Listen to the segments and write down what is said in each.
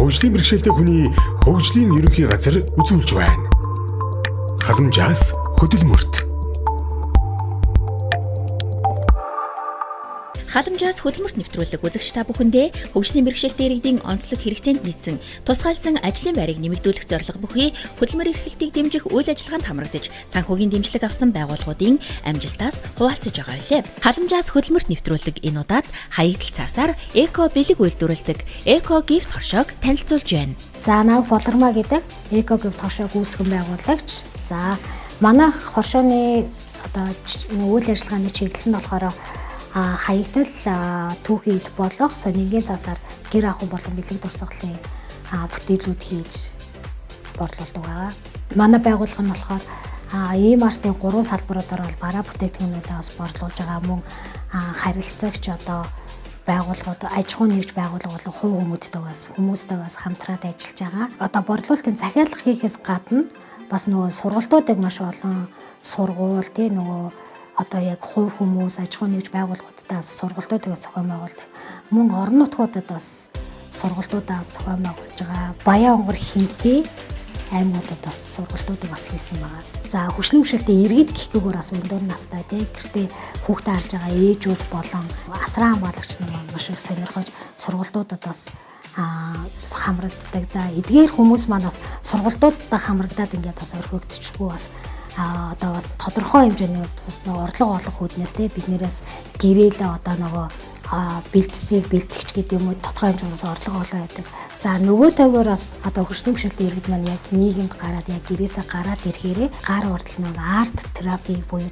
хөгжлийн бэрхшээлтэй хүний хөгжлийн ерөнхий газар үзүүлж байна. Халамжаас хөдөлмөрт. Халамжаас хөдөлмөрт нэвтрүүлэг үзэгч та бүхэндээ хөгжлийн бэрхшээлтэй иргэдийн онцлог хэрэгцээнд нийцсэн тусгайлсан ажлын байрыг нэмэгдүүлэх зорилго бүхий хөдөлмөр эрхлэлтийг дэмжих үйл ажиллагаанд хамрагдаж санхүүгийн дэмжлэг авсан байгууллагуудын амжилтаас хуваалцаж байгаа билээ. Халамжаас хөдөлмөрт нэвтрүүлэг энэ удаад хаягдл цаасаар эко бэлэг үйлдвэрлэдэг Эко Гифт хоршоог танилцуулж байна. За нааг Болормаа гэдэг Эко Гифт хоршоо гүйцэтгэн байгуулагч. За манайх хоршооны одоо үйл ажиллагааны чиглэл нь болохоор хаягдл түүхийд болох сонингийн цаасаар гэр ахуй болон бэлэг дурсгалын бүтээлүүд хийж борлуулдаг байгаа. Манай байгууллага нь болохоор ийм артын 3 салбаруудаар бол бараа бүтээгдэхүүнүүдээс борлуулж байгаа мөн харилцагч одоо байгууллагууд аж ахуйн нэгж байгууллага болон хувь хүмүүстэйгээс хамтраад ажиллаж байгаа. Одоо борлуулалтын захиалга хийхээс гадна бас нөгөө сургалтуудыг маш олон сургууль нөгөө одоо яг хувь хүмүүс аж ахуйн нэгж байгууллагуудаас сургалтуудыг зохион байгуулдаг. Мөн орон нутгуудад бас сургалтуудаас зохион байгуулж байгаа. Баян онгор хинтээ аймагуудад бас сургалтуудыг бас хийсэн байгаа. За хөгжлийн бэрхшээлтэй иргэд гэхгүйгээр бас өндөр настай гэртээ хүүхдээ харж байгаа ээжүүд болон асран хамгаалагч нар маш их сонирхож сургалтуудад бас хамрагддаг. За эдгээр хүмүүс манаас сургалтуудад хамрагдаад ингээд бас орхигдчихгүй бас одоо бас тодорхой хэмжээний бас орлого олох үүднээс биднээс гэрээлээ одоо нөгөө бэлтцийг бэлтгэж гэдэг юм уу тодорхой хэмжээс орлого олоо байдаг. За нөгөө тойгоор бас одоо хөгжлийн бэрхшээлтэй иргэд маань яг нийгэмд гараад яг гэрээсээ гараад ирэхээрээ гар урдл нэг арт терапи буюу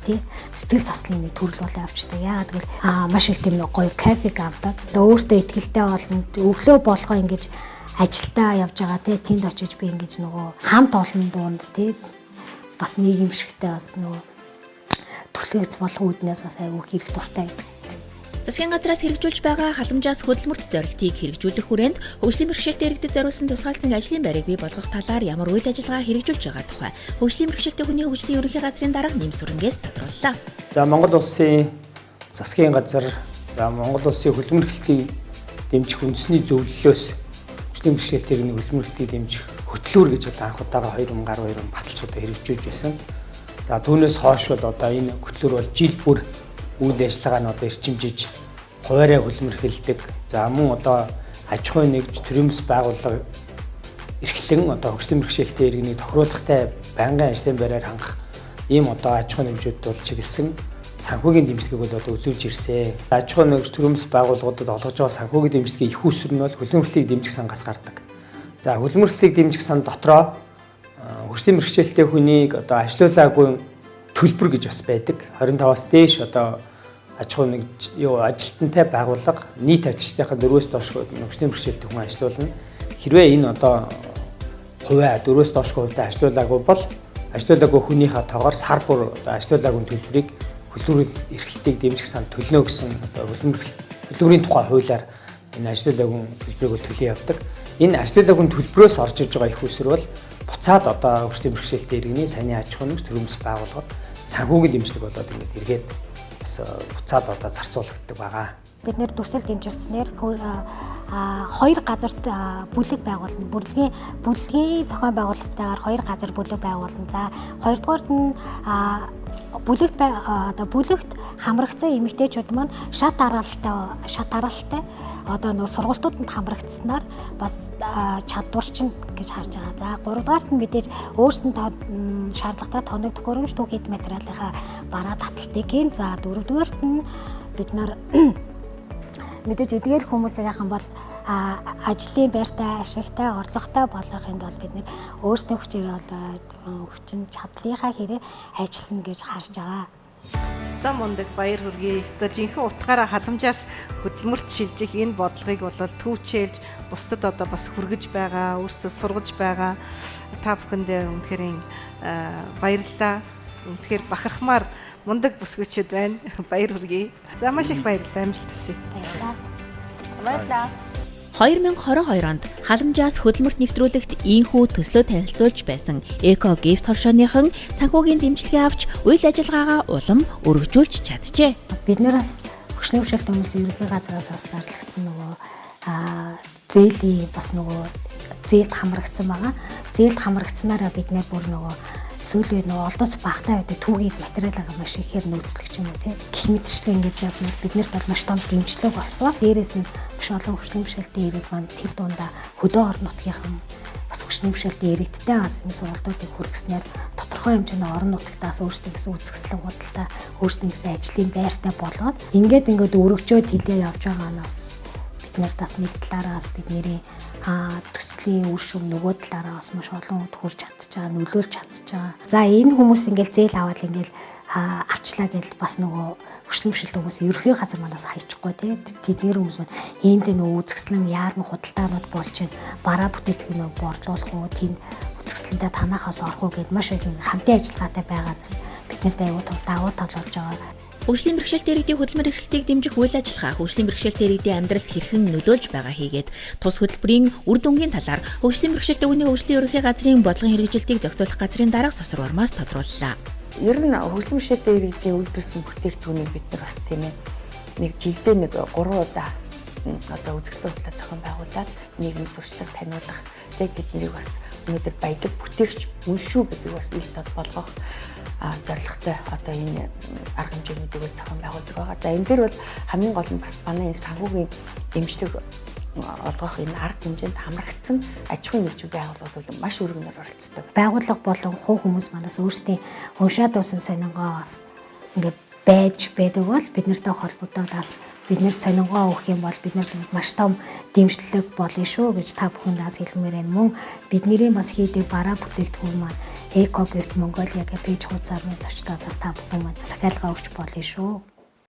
сэтгэл заслын нэг төрөл болоо авчдаг. Яагаад гэвэл маш их тийм нэг гоё кафег авдаг. Өөртөө ихтгэлтэй болно. Өглөө болгоо ингэж ажилдаа явж байгаа тэнд очиж би ингэж нөгөө хамт олон дунд бас нийгэмшигтэй бас нөгөө түлхэгц болох үүднээс бас айгүй хэрэг дуртай байдаг. Засгийн газраас хэрэгжүүлж байгаа халамжаас хөдөлмөрт зорилтыг хэрэгжүүлэх хүрээнд хөгжлийн бэрхшээлтэй иргэдэд зориулсан тусгайлсан ажлын байрыг бий болгох талаар ямар үйл ажиллагаа хэрэгжүүлж байгаа тухай хөгжлийн бэрхшээлтэй хүний хөгжлийн ерөнхий газрын дарга Нэм Сүрэнгээс тодрууллаа. За Монгол улсын засгийн газар Монгол улсын хөдөлмөр эрхлэлтийг дэмжих үндэсний зөвлөлөөс хөгжлийн бэрхшээлтэй иргэний хөдөлмөр эрхлэлтийг дэмжих хөтлөөр гэж одоо анх удаага 2012 он баталж одоо хэрэгжүүлж байсан. За түүнээс хойш бол одоо энэ хөтлөөр бол жил бүр үйл ажиллагаа нь одоо эрчимжиж хуваарай хөдөлмөр эрхэлдэг. За мөн одоо аж ахуйн нэгж төрөмс байгууллага эрхлэн одоо хөгжлийн бэрхшээлтэй иргэнийг тохируулгатай байнгын ажлын байраар хангах ийм одоо аж ахуйн нэгжүүд бол чиглэсэн санхүүгийн дэмжлэгийг бол одоо үзүүлж ирсэн. Аж ахуйн нэгж төрөмс байгууллагуудад олгож байгаа санхүүгийн дэмжлэгийн их үүсвэр нь бол хөдөлмөр эрхлэлтийг дэмжих сангаас гардаг. За хөдөлмөр эрхлэлтийг дэмжих сан дотроо хөгжлийн бэрхшээлтэй хүнийг одоо ажилуулаагүй төлбөр гэж бас байдаг. 25-аас дээш одоо аж ахуйн ажилтнтай байгууллага нийт ажилчдынхаа 4-өөс доош хөгжлийн бэрхшээлтэй хүн ажилуулна. Хэрвээ энэ одоо хувиа 4-өөс доош хувьтай ажилуулаагүй бол ажилуулаагүй хүнийхээ тоогоор сар бүр одоо ажилуулаагүй төлбөрийг хөдөлмөр эрхлэлтийг дэмжих сан төлнө гэсэн одоо хөдөлмөрийн тухай хуулиар энэ ажилуулаагүй төлбөрийг бол төлөө явдаг. Энэ ажилуулаагүй төлбөрөөс орж иж байгаа их усэр бол буцаад одоо хөгжлийн бэрхшээлтэй иргэний саяны аж ахуйн нэгж төрөмс байгууллагад санхүүгийн дэмжлэг болоод ингээд эргээд бас буцаад одоо зарцуулагддаг байгаа. Бид нэр төсөл дэмжүүлснээр 2 газарт бүлэг байгуулна. Бүлгийн зохион байгуулалттайгаар 2 газар бүлэг байгуулна. За 2-дугаарт нь бүлэгт хамрагдсан эмэгтэйчүүд маань шат аралтай одоо нөгөө сургалтууданд хамрагдсанаар бас чадварчин гэж харж байгаа. За 3-дугаарт нь мэдээж өөрсөнд шаардлагатай тоног төхөөрөмж түүх эд материалынхаа бараа таталтыг хийн. За 4-дугаарт нь бид нар мэдээж эдгээр хүмүүсийнхэн бол ажлын байртай, ашигтай, орлоготой болгохын тулд бид өөрсдийн хүчин чадлынхаа хэрэг ажиллана гэж харж байгаа. Ста мундаг баяр хүргэе. Ста жинхэнэ утгаараа халамжаас хөдөлмөрт шилжих энэ бодлогыг бол түүчээлж бусдад одоо бас хүргэж байгаа, өөрсдөө сургаж байгаа. Та бүхэндээ үнэхээр баярлалаа. Үнэхээр бахархмаар мундаг бүсгүйчүүд байна. Баяр хүргэе. За маш их баярлалаа. Амжилт хүсье. Баярлалаа. 2022 онд халамжаас хөдөлмөрт нэвтрүүлэгт ийхүү төслөө танилцуулж байсан Эко Гифт хоршооныхон санхүүгийн дэмжлэгээ авч үйл ажиллагаагаа улам өргөжүүлж чаджээ. Биднээс хөгжлийн бэрхшээлтэй хүмүүсийн ерөнхий газраас бас зарлагдсан нөгөө зээлийн бас нөгөө зээлд хамрагдсан байгаа. Зээлд хамрагдсанараа бид нэр бүр нөгөө сүүлийн нөгөө олдоц багтаа байдаг түүхийд материалаа маш ихээр нөөцлөх юм уу те. Гэх мэтчлэн ингэж яснаар биднэрт бол маш том дэмжлэг болсон. Дээрээс нь маш олон хөгжлийн бэрхшээлтэй ирээд маань тэр дундаа хөдөө орон нутгийнхан бас хөгжлийн бэрхшээлтэй иргэдтэй бас энэ сургалтуудыг хүргэснээр тодорхой хэмжээний орон нутгатаас өөрсдийн гэсэн үзэсгэлэн худалдаа өөрсдийн гэсэн ажлын байртай болгоод ингээд өргөжөөд хилээ явж байгаа нь бас бид нарт бас нэг талаараас бидний төслийн үр шим нөгөө талаараа бас маш олон хүнд хүрч чадчих байгаа, нөлөөлж чадчих байгаа. За энэ хүмүүс ингээл зээл аваад ингээл авчлаа гэж бас нөгөө хөгжлийн бэрхшээлтэй хүмүүс ерөнхий газар манаас хайчихгүй тий. Тэдгээр хүмүүс маань энд нөгөө үзэсгэлэн яармаг худалдаанууд болж байна. Бараа бүтээгдэхүүнөө борлуулах уу, тэнд үзэсгэлэнтэй танахаас орох уу гэд маш их хамтын ажиллагаатай байгаа бас бид нарт аюул давуу тал болж байгаа. Хөгжлийн бэрхшээлтэй иргэдийн хөдөлмөр эрхлэлтийг дэмжих үйл ажиллагаа хөгжлийн бэрхшээлтэй иргэдийн амьдралд хэрхэн нөлөөлж байгаа хийгээд тус хөтөлбөрийн үр дүнгийн талаар хөгжлийн бэрхшээлтэй хүний хөгжлийн ерөнхий газрын бодлогын хэрэгжилтийг зохицуулах газрын дарга Сосрвармаас тодрууллаа. Ер нь хөгжлийн бэрхшээлтэй иргэдийн үйлдвэрсэн бүтээгдэхүүнийг бид нар бас тийм ээ нэг жилдээ 3 удаа одоо үзэсгэлэн хутлаа зохион байгуулад нийгэм сурчлага таниулах тэгээд биднийг бас өнөөдөр баялаг бүтээгч мөн шүү гэдэг бас ил тод болгох зорилготой одоо энэ арга хэмжээнүүдийг зохион байгуулдаг байгаа. За энэ дээр бол хамгийн гол нь бас манай энэ санхүүгийн дэмжлэг олгох энэ арга хэмжээнд хамрагдсан аж ахуйн нэгжийн байгууллагууд бол маш өргөнөөр оролцдог. Байгууллага болон хувь хүмүүс манаас өөрсдийн уншаад усан сонингоо бас ингээд байж байдаг бол бид нартай холбогдоод бас бид нар сонингоо өгөх юм бол бид нарт маш том дэмжлэг болно шүү гэж та бүхэндээс хэлмээр байна. Мөн бидний бас хийдэг бараа бүтээгдэхүүн маань Eco Gift Mongolia гэх пэйж хуудасаар мөн зочдод бас та бүхэн маань захиалга өгч болно шүү.